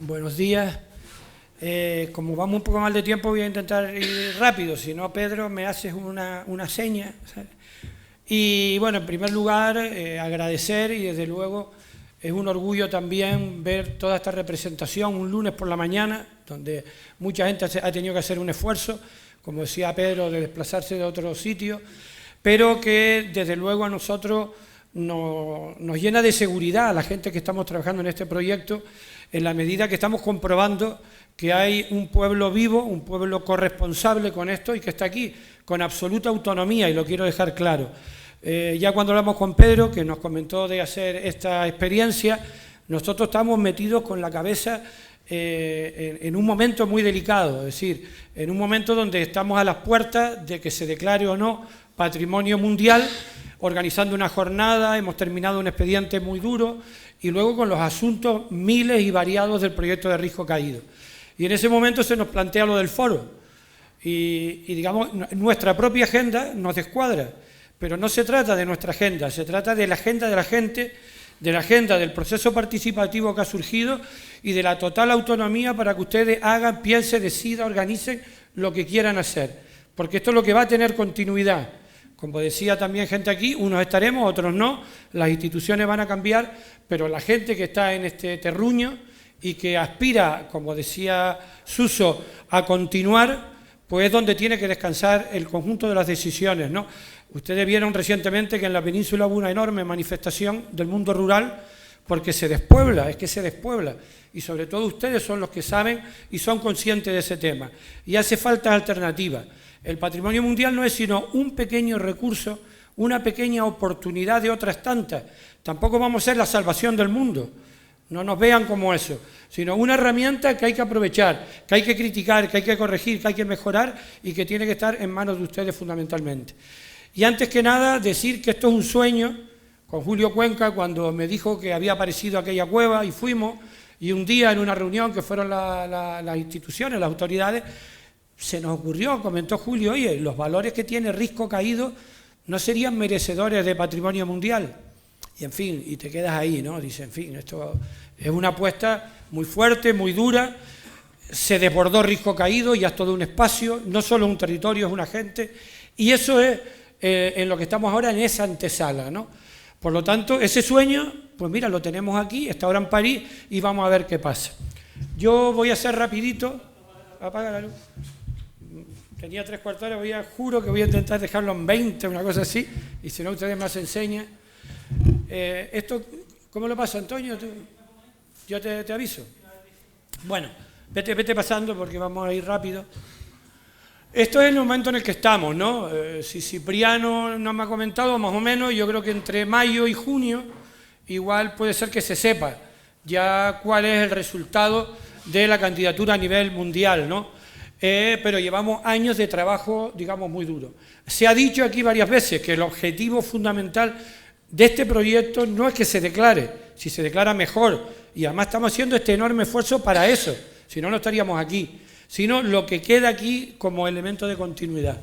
Buenos días. Como vamos un poco mal de tiempo, voy a intentar ir rápido. Si no, Pedro, me haces una seña, ¿sabes? Y bueno, en primer lugar, agradecer, y desde luego es un orgullo también ver toda esta representación un lunes por la mañana, donde mucha gente ha tenido que hacer un esfuerzo, como decía Pedro, de desplazarse de otro sitio, pero que desde luego a nosotros nos llena de seguridad a la gente que estamos trabajando en este proyecto, en la medida que estamos comprobando que hay un pueblo vivo, un pueblo corresponsable con esto y que está aquí con absoluta autonomía, y lo quiero dejar claro. Ya cuando hablamos con Pedro, que nos comentó de hacer esta experiencia, nosotros estamos metidos con la cabeza en un momento muy delicado, es decir, en un momento donde estamos a las puertas de que se declare o no patrimonio mundial, organizando una jornada, hemos terminado un expediente muy duro y luego con los asuntos miles y variados del proyecto de Risco Caído. Y en ese momento se nos plantea lo del foro y digamos, nuestra propia agenda nos descuadra, pero no se trata de nuestra agenda, se trata de la agenda de la gente, de la agenda del proceso participativo que ha surgido y de la total autonomía para que ustedes hagan, piensen, decidan, organicen lo que quieran hacer, porque esto es lo que va a tener continuidad. Como decía también gente aquí, unos estaremos, otros no, las instituciones van a cambiar, pero la gente que está en este terruño y que aspira, como decía Suso, a continuar, pues es donde tiene que descansar el conjunto de las decisiones, ¿no? Ustedes vieron recientemente que en la península hubo una enorme manifestación del mundo rural porque se despuebla, es que se despuebla, y sobre todo ustedes son los que saben y son conscientes de ese tema, y hace falta alternativa. El patrimonio mundial no es sino un pequeño recurso, una pequeña oportunidad de otras tantas. Tampoco vamos a ser la salvación del mundo, no nos vean como eso, sino una herramienta que hay que aprovechar, que hay que criticar, que hay que corregir, que hay que mejorar y que tiene que estar en manos de ustedes fundamentalmente. Y antes que nada decir que esto es un sueño, con Julio Cuenca cuando me dijo que había aparecido aquella cueva y fuimos, y un día en una reunión que fueron las instituciones, las autoridades, se nos ocurrió, comentó Julio, oye, los valores que tiene Risco Caído no serían merecedores de patrimonio mundial. Y en fin, y te quedas ahí, ¿no? Dice, en fin, esto es una apuesta muy fuerte, muy dura, se desbordó Risco Caído, ya es todo un espacio, no solo un territorio, es una gente, y eso es en lo que estamos ahora en esa antesala, ¿no? Por lo tanto, ese sueño, pues mira, lo tenemos aquí, está ahora en París, y vamos a ver qué pasa. Yo voy a hacer rapidito, apaga la luz. Tenía 3/4 hora, juro que voy a intentar dejarlo en 20, una cosa así, y si no ustedes me hacen señas. Esto, ¿cómo lo pasa, Antonio? Yo te aviso. Bueno, vete pasando porque vamos a ir rápido. Esto es el momento en el que estamos, ¿no? Si Cipriano no me ha comentado, más o menos, yo creo que entre mayo y junio, igual puede ser que se sepa ya cuál es el resultado de la candidatura a nivel mundial, ¿no? Pero llevamos años de trabajo, digamos, muy duro. Se ha dicho aquí varias veces que el objetivo fundamental de este proyecto no es que se declare, si se declara mejor, y además estamos haciendo este enorme esfuerzo para eso, si no, no estaríamos aquí, sino lo que queda aquí como elemento de continuidad.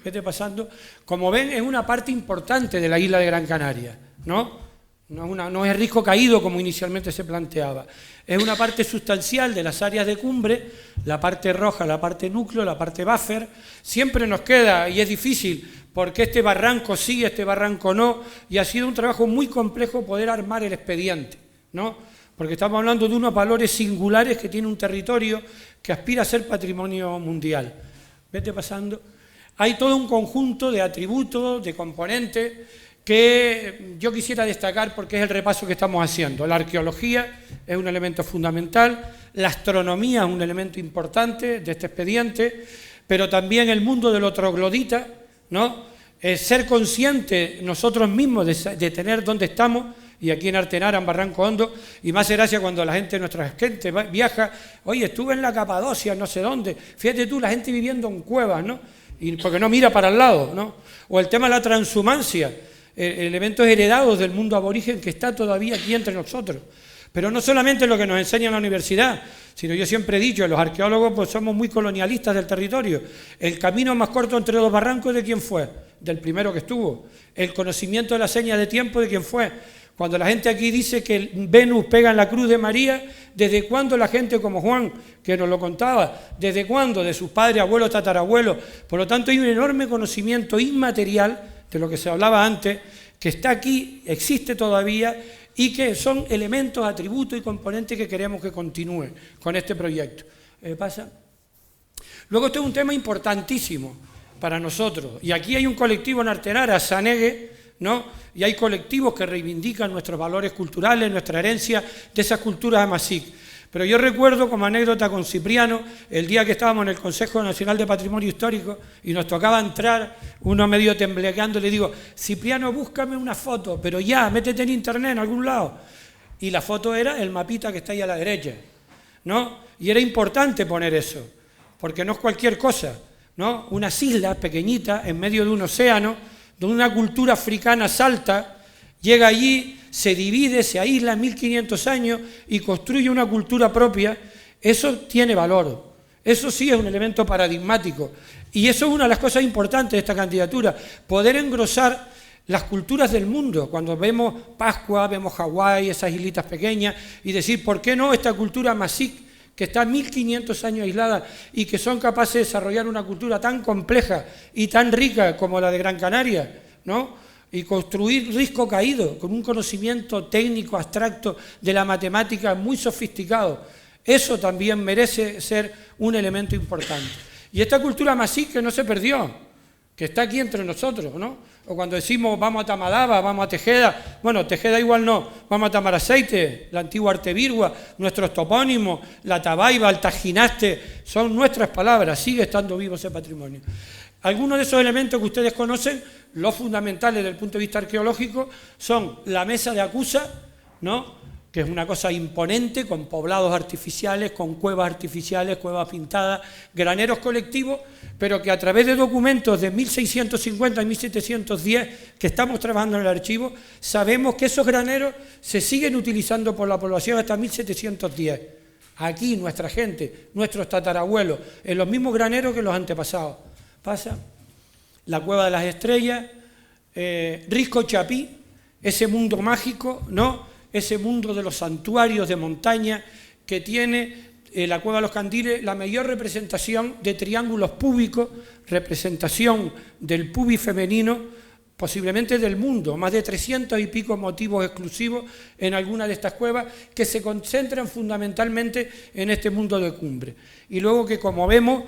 Vete pasando. Como ven, es una parte importante de la isla de Gran Canaria, ¿no? No es Risco Caído como inicialmente se planteaba. Es una parte sustancial de las áreas de cumbre, la parte roja, la parte núcleo, la parte buffer. Siempre nos queda, y es difícil, porque este barranco sí, este barranco no, y ha sido un trabajo muy complejo poder armar el expediente, ¿no? Porque estamos hablando de unos valores singulares que tiene un territorio que aspira a ser patrimonio mundial. Vete pasando. Hay todo un conjunto de atributos, de componentes, que yo quisiera destacar porque es el repaso que estamos haciendo. La arqueología es un elemento fundamental, la astronomía es un elemento importante de este expediente, pero también el mundo del troglodita, ¿no? Ser consciente nosotros mismos de tener dónde estamos, y aquí en Artenara, en Barranco Hondo, y más gracia cuando la gente, nuestra gente viaja, oye, estuve en la Capadocia, no sé dónde, fíjate tú, la gente viviendo en cuevas, ¿no? Y porque no mira para el lado, ¿no? O el tema de la transhumancia, elementos heredados del mundo aborigen que está todavía aquí entre nosotros. Pero no solamente lo que nos enseña en la universidad, sino yo siempre he dicho, los arqueólogos pues somos muy colonialistas del territorio. El camino más corto entre dos barrancos, ¿de quién fue? Del primero que estuvo. El conocimiento de la seña de tiempo, ¿de quién fue? Cuando la gente aquí dice que Venus pega en la cruz de María, ¿desde cuándo la gente como Juan, que nos lo contaba, desde cuándo? De sus padres, abuelos, tatarabuelos. Por lo tanto, hay un enorme conocimiento inmaterial de lo que se hablaba antes, que está aquí, existe todavía, y que son elementos, atributos y componentes que queremos que continúen con este proyecto. ¿Pasa? Luego, esto es un tema importantísimo para nosotros, y aquí hay un colectivo en Artenara, Sanegue, ¿no? Y hay colectivos que reivindican nuestros valores culturales, nuestra herencia de esas culturas amazigh. Pero yo recuerdo como anécdota con Cipriano, el día que estábamos en el Consejo Nacional de Patrimonio Histórico y nos tocaba entrar, uno medio temblequeando, le digo, Cipriano, búscame una foto, pero ya, métete en internet en algún lado. Y la foto era el mapita que está ahí a la derecha, ¿no? Y era importante poner eso, porque no es cualquier cosa, ¿no? Unas islas pequeñitas en medio de un océano, donde una cultura africana salta, llega allí, se divide, se aísla en 1500 años y construye una cultura propia. Eso tiene valor, eso sí es un elemento paradigmático, y eso es una de las cosas importantes de esta candidatura, poder engrosar las culturas del mundo. Cuando vemos Pascua, vemos Hawái, esas islitas pequeñas, y decir, ¿por qué no esta cultura amazigh, que está 1500 años aislada y que son capaces de desarrollar una cultura tan compleja y tan rica como la de Gran Canaria, ¿no? Y construir Risco Caído con un conocimiento técnico, abstracto de la matemática muy sofisticado. Eso también merece ser un elemento importante. Y esta cultura amazigh que no se perdió, que está aquí entre nosotros, ¿no? O cuando decimos vamos a Tamadaba, vamos a Tejeda, bueno, Tejeda igual no, vamos a Tamaraceite, la antigua Artevirgua, nuestros topónimos, la Tabaiba, el Tajinaste, son nuestras palabras, sigue estando vivo ese patrimonio. Algunos de esos elementos que ustedes conocen, los fundamentales desde el punto de vista arqueológico, son la mesa de Acusa, ¿no?, que es una cosa imponente, con poblados artificiales, con cuevas artificiales, cuevas pintadas, graneros colectivos, pero que a través de documentos de 1650 y 1710 que estamos trabajando en el archivo, sabemos que esos graneros se siguen utilizando por la población hasta 1710. Aquí nuestra gente, nuestros tatarabuelos, en los mismos graneros que los antepasados. Pasa la Cueva de las Estrellas, Risco Chapí, ese mundo mágico, ¿no?, ese mundo de los santuarios de montaña que tiene la Cueva de los Candiles, la mayor representación de triángulos púbicos, representación del pubis femenino, posiblemente del mundo, más de 300 y pico motivos exclusivos en alguna de estas cuevas que se concentran fundamentalmente en este mundo de cumbre. Y luego que, como vemos,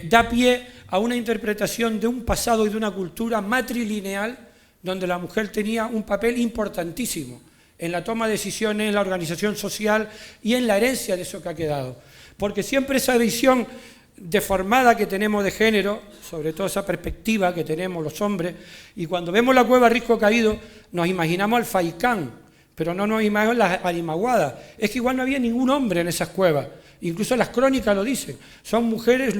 da pie a una interpretación de un pasado y de una cultura matrilineal donde la mujer tenía un papel importantísimo en la toma de decisiones, en la organización social y en la herencia de eso que ha quedado. Porque siempre esa visión deformada que tenemos de género, sobre todo esa perspectiva que tenemos los hombres, y cuando vemos la cueva Risco Caído nos imaginamos al Faikán, pero no nos imaginamos las Arimaguadas. Es que igual no había ningún hombre en esas cuevas, incluso las crónicas lo dicen, son mujeres,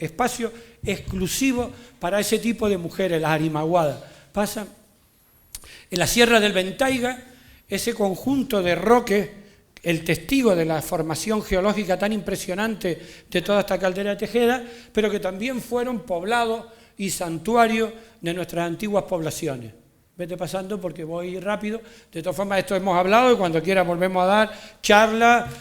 espacios exclusivos para ese tipo de mujeres, las Arimaguadas. Pasa en la Sierra del Ventaiga, ese conjunto de roques, el testigo de la formación geológica tan impresionante de toda esta caldera de Tejeda, pero que también fueron poblados y santuarios de nuestras antiguas poblaciones. Vete pasando porque voy rápido. De todas formas, esto hemos hablado y cuando quiera volvemos a dar charlas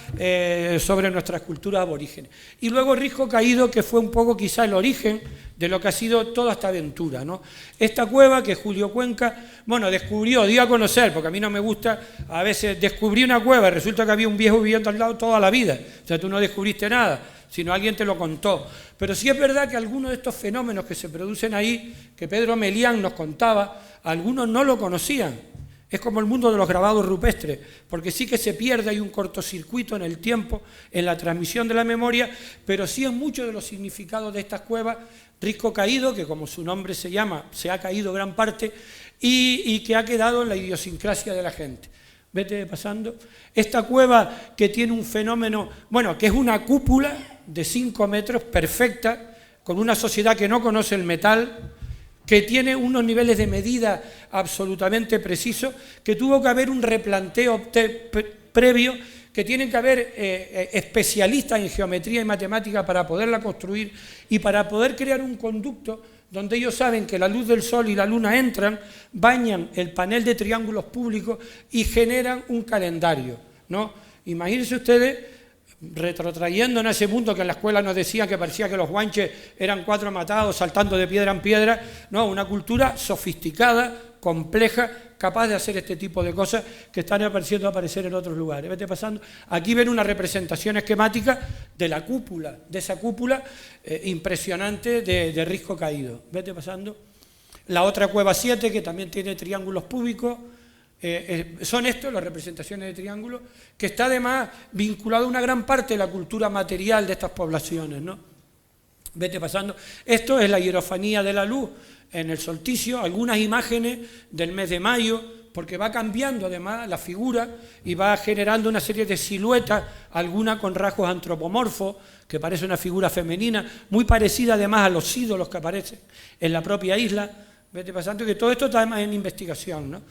sobre nuestras culturas aborígenes. Y luego Risco Caído, que fue un poco quizá el origen de lo que ha sido toda esta aventura, ¿no? Esta cueva que Julio Cuenca, bueno, descubrió, dio a conocer, porque a mí no me gusta, a veces descubrí una cueva y resulta que había un viejo viviendo al lado toda la vida. O sea, tú no descubriste nada, sino alguien te lo contó. Pero sí es verdad que algunos de estos fenómenos que se producen ahí, que Pedro Melián nos contaba, algunos no lo conocían. Es como el mundo de los grabados rupestres, porque sí que se pierde, hay un cortocircuito en el tiempo, en la transmisión de la memoria, pero sí en muchos de los significados de estas cuevas, Risco Caído, que como su nombre se llama, se ha caído gran parte, y que ha quedado en la idiosincrasia de la gente. Vete pasando. Esta cueva que tiene un fenómeno, bueno, que es una cúpula de 5 metros, perfecta, con una sociedad que no conoce el metal, que tiene unos niveles de medida absolutamente precisos, que tuvo que haber un replanteo previo, que tienen que haber especialistas en geometría y matemática para poderla construir y para poder crear un conducto donde ellos saben que la luz del sol y la luna entran, bañan el panel de triángulos públicos y generan un calendario, ¿no? Imagínense ustedes, retrotrayendo en ese mundo que en la escuela nos decían que parecía que los guanches eran 4 matados saltando de piedra en piedra, no, una cultura sofisticada, compleja, capaz de hacer este tipo de cosas que están empezando a aparecer en otros lugares. Vete pasando. Aquí ven una representación esquemática de la cúpula, de esa cúpula impresionante de Risco Caído. Vete pasando. La otra cueva 7, que también tiene triángulos públicos. Son estas las representaciones de triángulos, que está además vinculado a una gran parte de la cultura material de estas poblaciones, ¿no? Vete pasando. Esto es la hierofanía de la luz en el solsticio, algunas imágenes del mes de mayo, porque va cambiando además la figura y va generando una serie de siluetas, alguna con rasgos antropomorfos, que parece una figura femenina, muy parecida además a los ídolos que aparecen en la propia isla. Vete pasando, que todo esto está además en investigación, ¿no?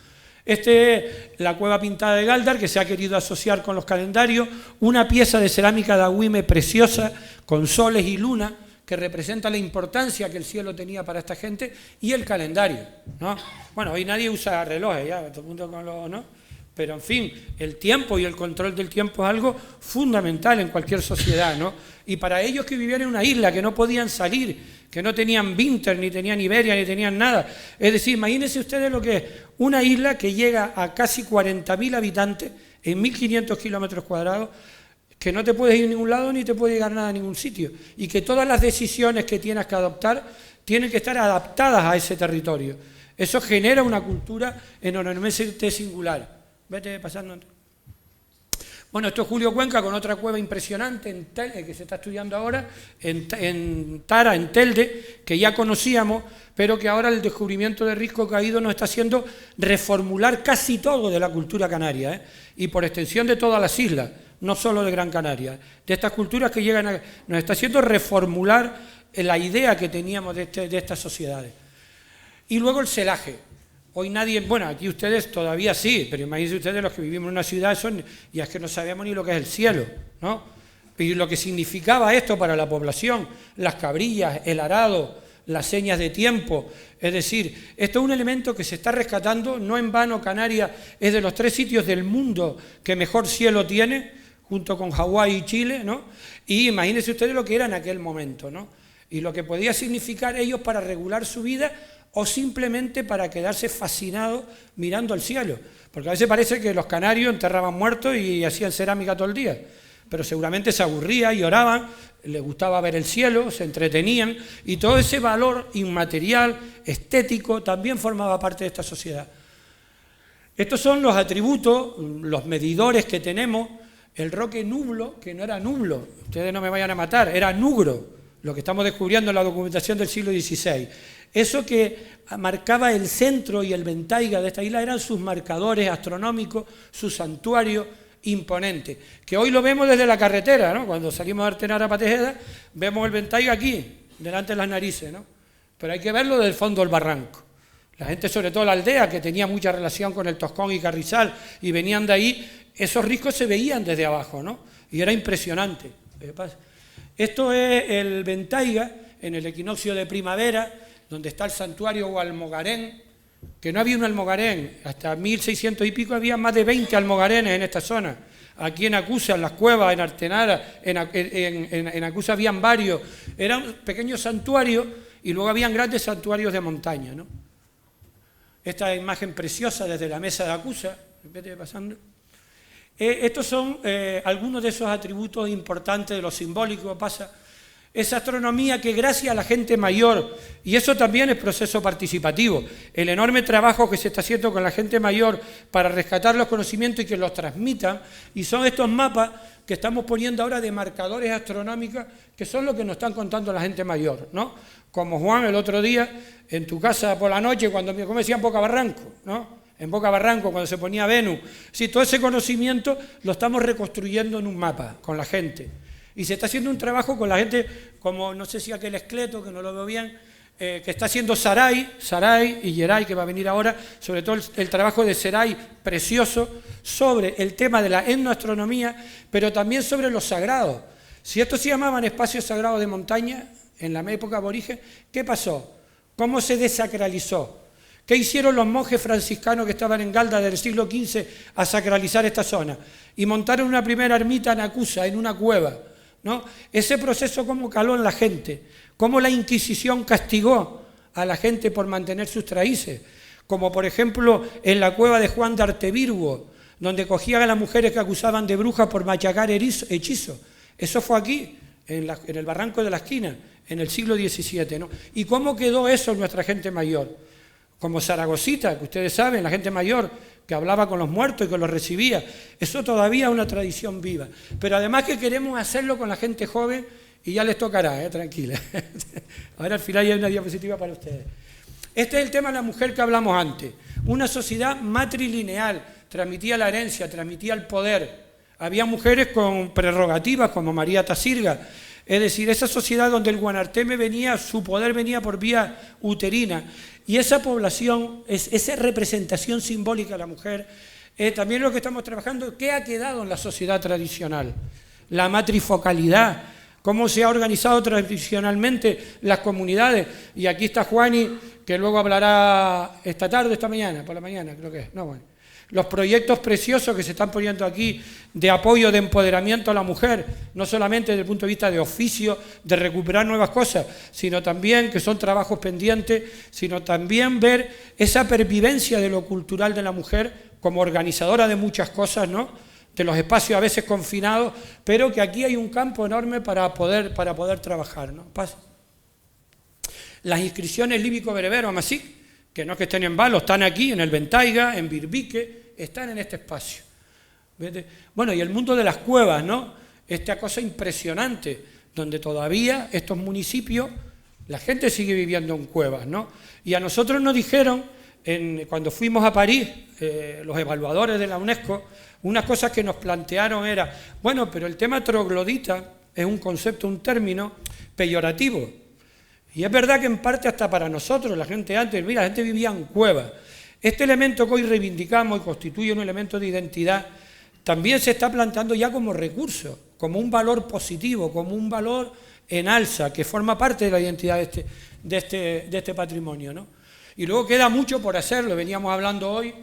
Este es la cueva pintada de Galdar, que se ha querido asociar con los calendarios, una pieza de cerámica de Agüime preciosa, con soles y lunas, que representa la importancia que el cielo tenía para esta gente, y el calendario, ¿no? Bueno, hoy nadie usa relojes, ya, todo el mundo con los, ¿no? Pero, en fin, el tiempo y el control del tiempo es algo fundamental en cualquier sociedad, ¿no? Y para ellos que vivían en una isla, que no podían salir, que no tenían Winter, ni tenían Iberia, ni tenían nada. Es decir, imagínense ustedes lo que es una isla que llega a casi 40.000 habitantes en 1.500 kilómetros cuadrados, que no te puedes ir a ningún lado ni te puede llegar nada a ningún sitio, y que todas las decisiones que tienes que adoptar tienen que estar adaptadas a ese territorio. Eso genera una cultura enormemente singular. Vete pasando. Bueno, esto es Julio Cuenca con otra cueva impresionante que se está estudiando ahora, en Tara, en Telde, que ya conocíamos, pero que ahora el descubrimiento de Risco Caído nos está haciendo reformular casi todo de la cultura canaria, ¿eh? Y por extensión de todas las islas, no solo de Gran Canaria, de estas culturas que llegan a... Nos está haciendo reformular la idea que teníamos de estas sociedades. Y luego el celaje. Hoy nadie, bueno, aquí ustedes todavía sí, pero imagínense ustedes los que vivimos en una ciudad, y es que no sabemos ni lo que es el cielo, ¿no? Y lo que significaba esto para la población, las cabrillas, el arado, las señas de tiempo. Es decir, esto es un elemento que se está rescatando, no en vano Canarias es de los 3 sitios del mundo que mejor cielo tiene, junto con Hawái y Chile, ¿no? Y imagínense ustedes lo que era en aquel momento, ¿no? Y lo que podía significar ellos para regular su vida, o simplemente para quedarse fascinados mirando al cielo, porque a veces parece que los canarios enterraban muertos y hacían cerámica todo el día, pero seguramente se aburrían y oraban, les gustaba ver el cielo, se entretenían, y todo ese valor inmaterial, estético, también formaba parte de esta sociedad. Estos son los atributos, los medidores que tenemos. El roque nublo, que no era nublo, ustedes no me vayan a matar, era nugro, lo que estamos descubriendo en la documentación del siglo XVI. Eso que marcaba el centro y el ventaiga de esta isla eran sus marcadores astronómicos, su santuario imponente, que hoy lo vemos desde la carretera, ¿no? Cuando salimos de Artenara a Patejeda, vemos el ventaiga aquí, delante de las narices, ¿no? Pero hay que verlo desde el fondo del barranco. La gente, sobre todo la aldea, que tenía mucha relación con el Toscón y Carrizal, y venían de ahí, esos riscos se veían desde abajo, ¿no? Y era impresionante. Esto es el ventaiga en el equinoccio de primavera, donde está el santuario o almogarén, que no había un almogarén, hasta 1600 y pico había más de 20 almogarenes en esta zona. Aquí en Acusa, en las cuevas, en Artenara, en Acusa habían varios, eran pequeños santuarios y luego habían grandes santuarios de montaña, ¿no? Esta imagen preciosa desde la mesa de Acusa, vete pasando. Estos son algunos de esos atributos importantes de lo simbólico, pasa. Esa astronomía que gracias a la gente mayor, y eso también es proceso participativo, el enorme trabajo que se está haciendo con la gente mayor para rescatar los conocimientos y que los transmitan, y son estos mapas que estamos poniendo ahora de marcadores astronómicos, que son lo que nos están contando la gente mayor, ¿no? Como Juan el otro día, en tu casa por la noche, cuando me decía en Boca Barranco, ¿no? En Boca Barranco, cuando se ponía Venus. Sí, todo ese conocimiento lo estamos reconstruyendo en un mapa con la gente. Y se está haciendo un trabajo con la gente, como no sé si aquel Escleto, que no lo veo bien, que está haciendo Saray y Geray, que va a venir ahora, sobre todo el trabajo de Saray, precioso, sobre el tema de la etnoastronomía, pero también sobre los sagrados. Si estos se llamaban espacios sagrados de montaña, en la época aborigen, ¿qué pasó? ¿Cómo se desacralizó? ¿Qué hicieron los monjes franciscanos que estaban en Galda del siglo XV a sacralizar esta zona? Y montaron una primera ermita en Acusa, en una cueva, ¿no? Ese proceso cómo caló en la gente, cómo la Inquisición castigó a la gente por mantener sus raíces, como por ejemplo en la cueva de Juan de Artevirgo, donde cogían a las mujeres que acusaban de brujas por machacar hechizos. Eso fue aquí, en el Barranco de la Esquina, en el siglo XVII, ¿no? ¿Y cómo quedó eso en nuestra gente mayor? Como Zaragozita, que ustedes saben, la gente mayor que hablaba con los muertos y que los recibía. Eso todavía es una tradición viva. Pero además que queremos hacerlo con la gente joven y ya les tocará, tranquila. Ahora al final hay una diapositiva para ustedes. Este es el tema de la mujer que hablamos antes. Una sociedad matrilineal, transmitía la herencia, transmitía el poder. Había mujeres con prerrogativas como María Tasirga. Es decir, esa sociedad donde el guanarteme venía, su poder venía por vía uterina. Y esa población, esa representación simbólica de la mujer, también lo que estamos trabajando, ¿qué ha quedado en la sociedad tradicional? La matrifocalidad, cómo se ha organizado tradicionalmente las comunidades. Y aquí está Juani, que luego hablará esta tarde, esta mañana, por la mañana creo que es. No, bueno. Los proyectos preciosos que se están poniendo aquí de apoyo, de empoderamiento a la mujer, no solamente desde el punto de vista de oficio, de recuperar nuevas cosas, sino también que son trabajos pendientes, sino también ver esa pervivencia de lo cultural de la mujer como organizadora de muchas cosas, ¿no? De los espacios a veces confinados, pero que aquí hay un campo enorme para poder trabajar, ¿no? Las inscripciones líbico-berebero, Amasic, que no es que estén en Valo, están aquí, en el Ventaiga, en Birbique, están en este espacio. Bueno, y el mundo de las cuevas, ¿no? Esta cosa impresionante, donde todavía estos municipios, la gente sigue viviendo en cuevas, ¿no? Y a nosotros nos dijeron, cuando fuimos a París, los evaluadores de la UNESCO, unas cosas que nos plantearon era, bueno, pero el tema troglodita es un concepto, un término peyorativo. Y es verdad que en parte hasta para nosotros, la gente antes, mira, la gente vivía en cuevas. Este elemento que hoy reivindicamos y constituye un elemento de identidad, también se está planteando ya como recurso, como un valor positivo, como un valor en alza, que forma parte de la identidad de este patrimonio, ¿no? Y luego queda mucho por hacerlo, veníamos hablando hoy,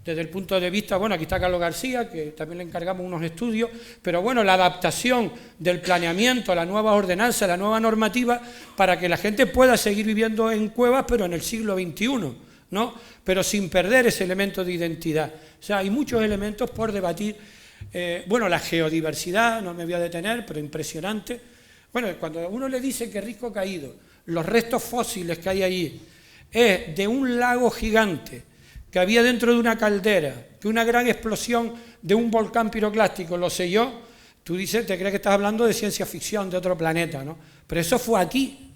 desde el punto de vista, bueno, aquí está Carlos García, que también le encargamos unos estudios, pero bueno, la adaptación del planeamiento a la nueva ordenanza, a la nueva normativa, para que la gente pueda seguir viviendo en cuevas, pero en el siglo XXI, ¿no? Pero sin perder ese elemento de identidad. O sea, hay muchos elementos por debatir. Bueno, la geodiversidad, no me voy a detener, pero impresionante. Bueno, cuando uno le dice que Risco Caído, los restos fósiles que hay allí, es de un lago gigante, que había dentro de una caldera, que una gran explosión de un volcán piroclástico lo selló, tú dices, te crees que estás hablando de ciencia ficción, de otro planeta, ¿no? Pero eso fue aquí,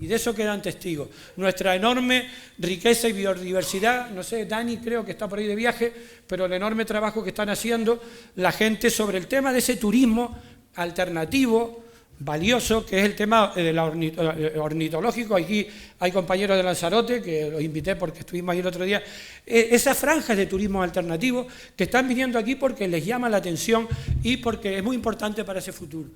y de eso quedan testigos. Nuestra enorme riqueza y biodiversidad, no sé, Dani creo que está por ahí de viaje, pero el enorme trabajo que están haciendo la gente sobre el tema de ese turismo alternativo, valioso, que es el tema ornitológico. Aquí hay compañeros de Lanzarote, que los invité porque estuvimos ahí el otro día, esas franjas de turismo alternativo que están viniendo aquí porque les llama la atención y porque es muy importante para ese futuro.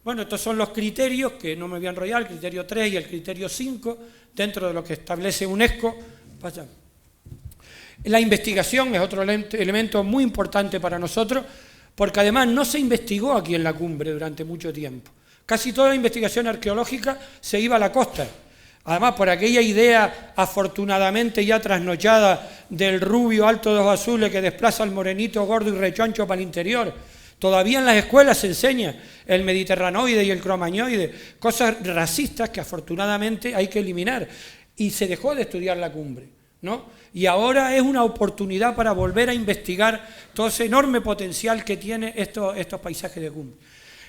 Bueno, estos son los criterios, que no me voy a enrollar, el criterio 3 y el criterio 5, dentro de lo que establece UNESCO. La investigación es otro elemento muy importante para nosotros, porque además no se investigó aquí en la cumbre durante mucho tiempo. Casi toda la investigación arqueológica se iba a la costa. Además, por aquella idea afortunadamente ya trasnochada del rubio alto de ojos azules que desplaza al morenito gordo y rechoncho para el interior. Todavía en las escuelas se enseña el mediterranoide y el cromañoide, cosas racistas que afortunadamente hay que eliminar. Y se dejó de estudiar la cumbre, ¿no? Y ahora es una oportunidad para volver a investigar todo ese enorme potencial que tiene estos paisajes de cumbre.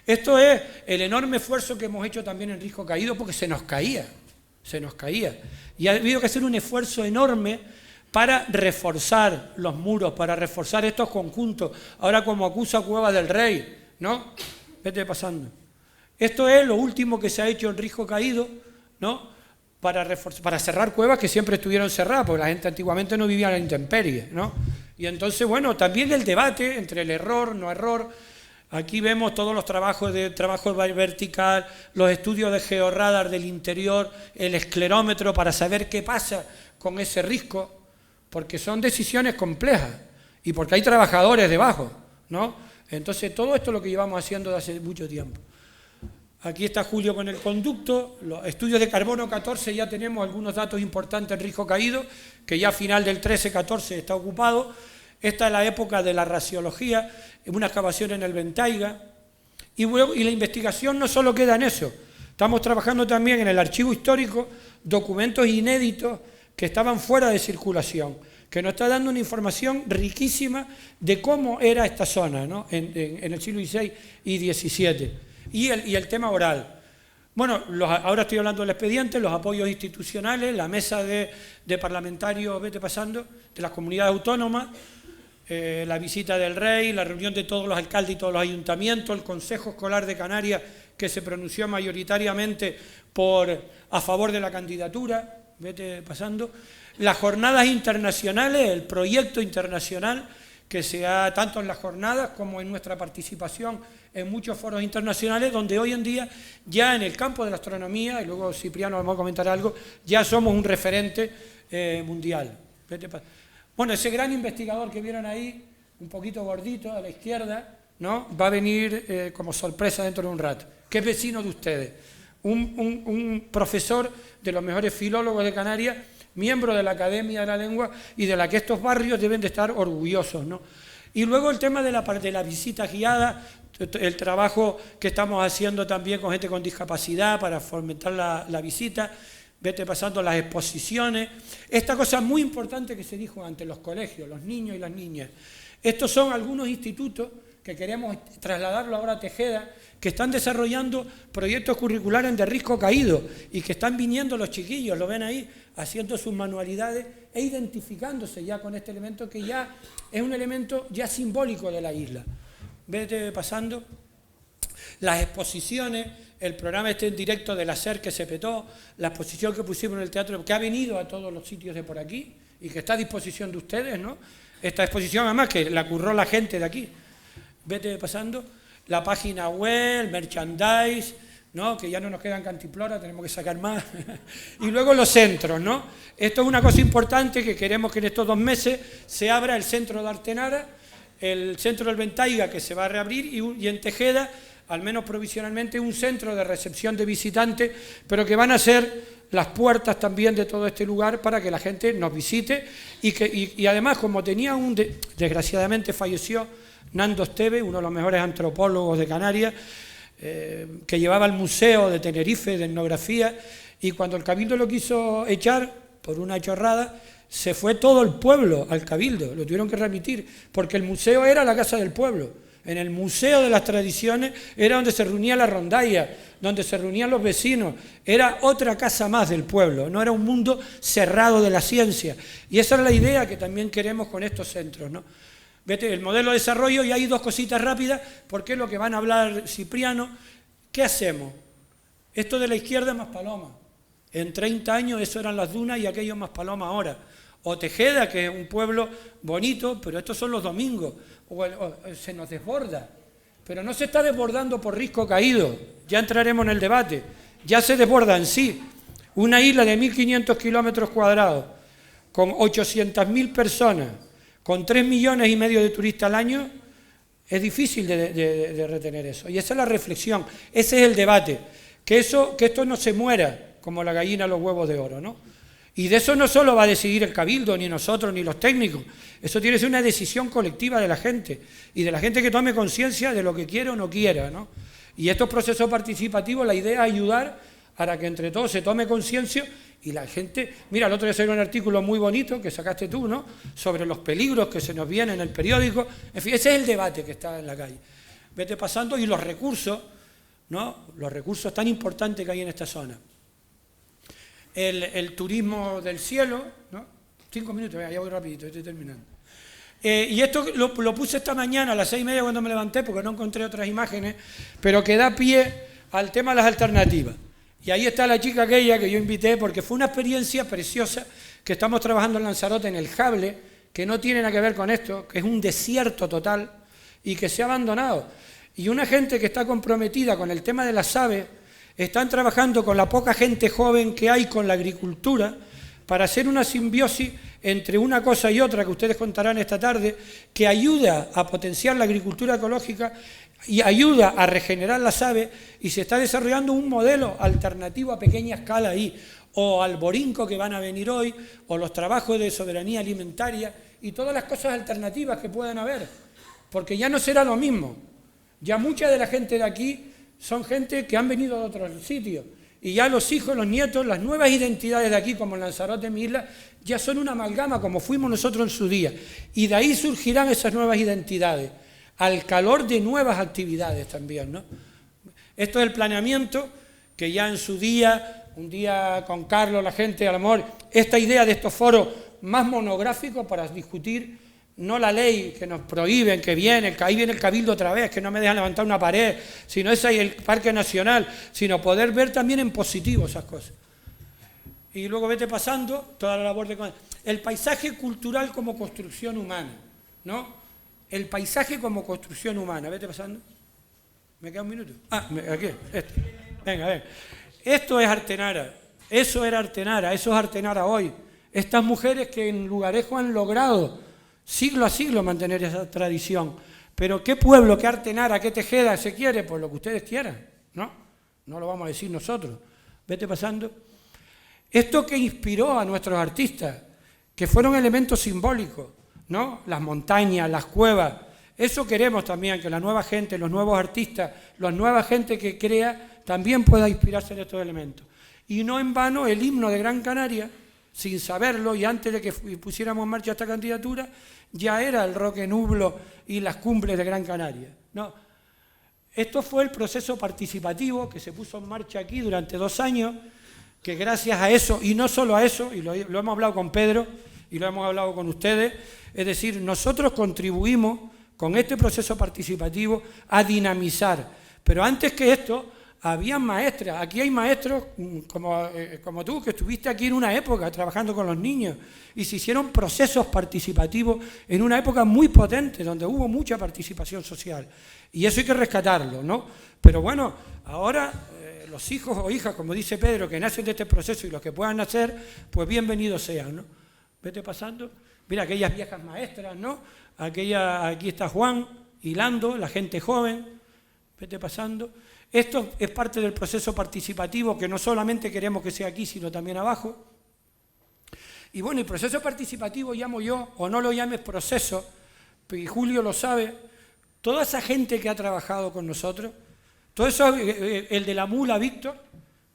Esto es el enorme esfuerzo que hemos hecho también en Risco Caído, porque se nos caía. Y ha habido que hacer un esfuerzo enorme para reforzar los muros, para reforzar estos conjuntos. Ahora como acusa Cueva del Rey, ¿no? Vete pasando. Esto es lo último que se ha hecho en Risco Caído, ¿no? Para cerrar cuevas que siempre estuvieron cerradas, porque la gente antiguamente no vivía en la intemperie, ¿no? Y entonces, bueno, también el debate entre el error, no error. Aquí vemos todos los trabajos de trabajo vertical, los estudios de georradar del interior, el esclerómetro para saber qué pasa con ese risco, porque son decisiones complejas y porque hay trabajadores debajo, ¿no? Entonces todo esto es lo que llevamos haciendo desde hace mucho tiempo. Aquí está Julio con el conducto, los estudios de carbono 14 ya tenemos algunos datos importantes en risco caído, que ya a final del 13-14 está ocupado. Esta es la época de la raciología, una excavación en el Ventaiga, y la investigación no solo queda en eso, estamos trabajando también en el archivo histórico, documentos inéditos que estaban fuera de circulación, que nos está dando una información riquísima de cómo era esta zona, ¿no? en el siglo XVI y XVII, y el tema oral. Bueno, ahora estoy hablando del expediente, los apoyos institucionales, la mesa de parlamentarios, vete pasando, de las comunidades autónomas, la visita del rey, la reunión de todos los alcaldes y todos los ayuntamientos, el Consejo Escolar de Canarias, que se pronunció mayoritariamente a favor de la candidatura, vete pasando, las jornadas internacionales, el proyecto internacional que se ha, tanto en las jornadas como en nuestra participación en muchos foros internacionales, donde hoy en día ya en el campo de la astronomía, y luego Cipriano vamos a comentar algo, ya somos un referente mundial. Bueno, ese gran investigador que vieron ahí, un poquito gordito a la izquierda, ¿no? Va a venir como sorpresa dentro de un rato, que es vecino de ustedes, un profesor de los mejores filólogos de Canarias, miembro de la Academia de la Lengua y de la que estos barrios deben de estar orgullosos, ¿no? Y luego el tema de la visita guiada, el trabajo que estamos haciendo también con gente con discapacidad para fomentar la visita, vete pasando las exposiciones, esta cosa muy importante que se dijo ante los colegios, los niños y las niñas. Estos son algunos institutos que queremos trasladarlo ahora a Tejeda, que están desarrollando proyectos curriculares de risco caído y que están viniendo los chiquillos, lo ven ahí, haciendo sus manualidades e identificándose ya con este elemento que ya es un elemento ya simbólico de la isla. Vete pasando. Las exposiciones, el programa este en directo de la SER que se petó, la exposición que pusimos en el teatro, que ha venido a todos los sitios de por aquí y que está a disposición de ustedes, ¿no? Esta exposición además que la curró la gente de aquí. Vete pasando. La página web, el merchandise, ¿no? Que ya no nos quedan cantimploras, tenemos que sacar más. Y luego los centros, ¿no? Esto es una cosa importante que queremos que en estos 2 meses se abra el centro de Artenara, el centro del Ventaiga que se va a reabrir y en Tejeda, al menos provisionalmente, un centro de recepción de visitantes, pero que van a ser las puertas también de todo este lugar para que la gente nos visite y además, como tenía desgraciadamente falleció Nando Esteve, uno de los mejores antropólogos de Canarias, que llevaba el museo de Tenerife de etnografía, y cuando el Cabildo lo quiso echar por una chorrada, se fue todo el pueblo al Cabildo, lo tuvieron que remitir, porque el museo era la casa del pueblo. En el Museo de las Tradiciones era donde se reunía la rondalla, donde se reunían los vecinos, era otra casa más del pueblo, no era un mundo cerrado de la ciencia. Y esa es la idea que también queremos con estos centros, ¿no? Vete, el modelo de desarrollo, y hay 2 cositas rápidas, porque es lo que van a hablar Cipriano. ¿Qué hacemos? Esto de la izquierda es Maspaloma. En 30 años eso eran las dunas y aquello es Maspaloma ahora. O Tejeda, que es un pueblo bonito, pero estos son los domingos. O se nos desborda. Pero no se está desbordando por risco caído. Ya entraremos en el debate. Ya se desborda en sí. Una isla de 1.500 kilómetros cuadrados, con 800.000 personas, con 3,5 millones de turistas al año, es difícil de retener eso. Y esa es la reflexión, ese es el debate. Que esto no se muera como la gallina los huevos de oro, ¿no? Y de eso no solo va a decidir el Cabildo, ni nosotros, ni los técnicos. Eso tiene que ser una decisión colectiva de la gente, y de la gente que tome conciencia de lo que quiere o no quiera, ¿no? Y estos procesos participativos, la idea es ayudar para que entre todos se tome conciencia y la gente... Mira, el otro día salió un artículo muy bonito que sacaste tú, ¿no?, sobre los peligros que se nos vienen en el periódico. En fin, ese es el debate que está en la calle. Vete pasando, y los recursos, ¿no?, los recursos tan importantes que hay en esta zona. El turismo del cielo, ¿no? 5 minutos, ya voy rapidito, estoy terminando. Y esto lo puse esta mañana a las 6:30 cuando me levanté, porque no encontré otras imágenes, pero que da pie al tema de las alternativas. Y ahí está la chica aquella que yo invité, porque fue una experiencia preciosa, que estamos trabajando en Lanzarote, en el Jable, que no tiene nada que ver con esto, que es un desierto total y que se ha abandonado. y una gente que está comprometida con el tema de las aves, están trabajando con la poca gente joven que hay con la agricultura para hacer una simbiosis entre una cosa y otra que ustedes contarán esta tarde, que ayuda a potenciar la agricultura ecológica y ayuda a regenerar las aves, y se está desarrollando un modelo alternativo a pequeña escala ahí, o al borinco que van a venir hoy, o los trabajos de soberanía alimentaria y todas las cosas alternativas que puedan haber, porque ya no será lo mismo. Ya mucha de la gente de aquí son gente que han venido de otros sitios, y ya los hijos, los nietos, las nuevas identidades de aquí, como Lanzarote, mi isla, ya son una amalgama como fuimos nosotros en su día, y de ahí surgirán esas nuevas identidades, al calor de nuevas actividades también, ¿no? Esto es el planeamiento que ya en su día, un día con Carlos, la gente, a lo mejor, esta idea de estos foros más monográficos para discutir, no la ley que nos prohíben, que viene, ahí viene el Cabildo otra vez, que no me dejan levantar una pared, sino ese y el Parque Nacional, sino poder ver también en positivo esas cosas. Y luego vete pasando toda la labor de... El paisaje cultural como construcción humana, ¿no? El paisaje como construcción humana, vete pasando. ¿Me queda un minuto? Aquí, este. Venga. Esto es Artenara, eso era Artenara, eso es Artenara hoy. Estas mujeres que en Lugarejo han logrado siglo a siglo mantener esa tradición. Pero ¿qué pueblo, qué Artenara, qué Tejeda se quiere? Pues lo que ustedes quieran, ¿no? No lo vamos a decir nosotros. Vete pasando. Esto que inspiró a nuestros artistas, que fueron elementos simbólicos, ¿no? Las montañas, las cuevas. Eso queremos también, que la nueva gente, los nuevos artistas, la nueva gente que crea, también pueda inspirarse en estos elementos. Y no en vano el himno de Gran Canaria, sin saberlo, y antes de que pusiéramos en marcha esta candidatura, ya era el Roque Nublo y las cumbres de Gran Canaria, ¿no? Esto fue el proceso participativo que se puso en marcha aquí durante 2 años, que gracias a eso, y no solo a eso, y lo hemos hablado con Pedro, y lo hemos hablado con ustedes, es decir, nosotros contribuimos con este proceso participativo a dinamizar. Pero antes que esto, había maestras. Aquí hay maestros como tú, que estuviste aquí en una época trabajando con los niños, y se hicieron procesos participativos en una época muy potente, donde hubo mucha participación social. Y eso hay que rescatarlo, ¿no? Pero bueno, ahora los hijos o hijas, como dice Pedro, que nacen de este proceso y los que puedan nacer, pues bienvenidos sean, ¿no? Vete pasando. Mira, aquellas viejas maestras, ¿no? Aquí está Juan, hilando, la gente joven. Vete pasando. Esto es parte del proceso participativo que no solamente queremos que sea aquí, sino también abajo. Y bueno, el proceso participativo llamo yo, o no lo llames proceso, y Julio lo sabe, toda esa gente que ha trabajado con nosotros, todo eso, el de la mula, Víctor,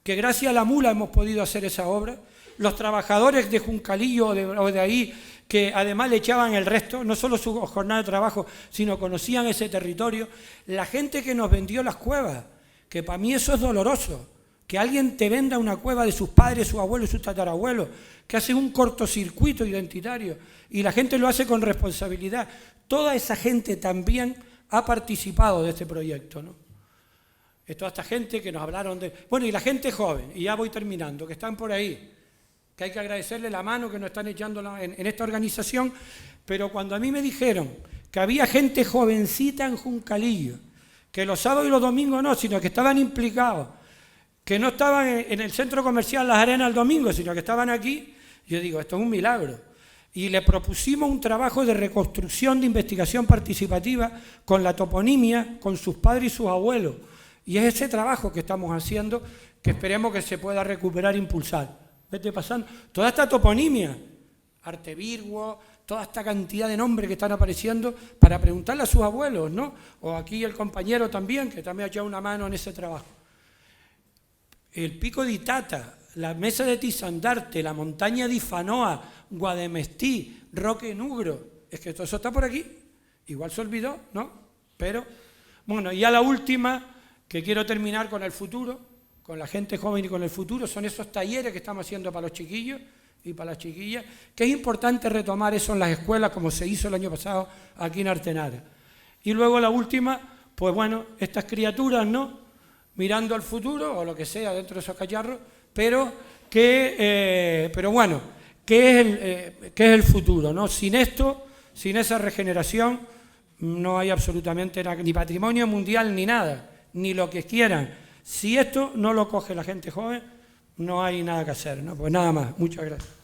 que gracias a la mula hemos podido hacer esa obra, los trabajadores de Juncalillo o de ahí, que además le echaban el resto, no solo su jornada de trabajo, sino conocían ese territorio, la gente que nos vendió las cuevas, que para mí eso es doloroso, que alguien te venda una cueva de sus padres, sus abuelos y sus tatarabuelos, que hace un cortocircuito identitario, y la gente lo hace con responsabilidad. Toda esa gente también ha participado de este proyecto, ¿no? Toda esta gente que nos hablaron de... Bueno, y la gente joven, y ya voy terminando, que están por ahí, que hay que agradecerle la mano que nos están echando en esta organización, pero cuando a mí me dijeron que había gente jovencita en Juncalillo, que los sábados y los domingos no, sino que estaban implicados, que no estaban en el centro comercial Las Arenas el domingo, sino que estaban aquí, yo digo, esto es un milagro. Y le propusimos un trabajo de reconstrucción, de investigación participativa, con la toponimia, con sus padres y sus abuelos. Y es ese trabajo que estamos haciendo, que esperemos que se pueda recuperar e impulsar. Vete pasando. Toda esta toponimia, Artevirgo, toda esta cantidad de nombres que están apareciendo, para preguntarle a sus abuelos, ¿no? O aquí el compañero también, que también ha echado una mano en ese trabajo. El Pico de Itata, la Mesa de Tizandarte, la Montaña de Ifanoa, Guademestí, Roque Nugro, es que todo eso está por aquí. Igual se olvidó, ¿no? Pero, bueno, y ya la última, que quiero terminar con el futuro, con la gente joven y con el futuro, son esos talleres que estamos haciendo para los chiquillos y para las chiquillas, que es importante retomar eso en las escuelas, como se hizo el año pasado aquí en Artenara. Y luego la última, pues bueno, estas criaturas, ¿no? Mirando al futuro, o lo que sea dentro de esos cacharros, pero bueno, ¿qué es el futuro, ¿no? Sin esto, sin esa regeneración, no hay absolutamente nada, ni patrimonio mundial ni nada, ni lo que quieran. Si esto no lo coge la gente joven, no hay nada que hacer, ¿no? Pues nada más, muchas gracias.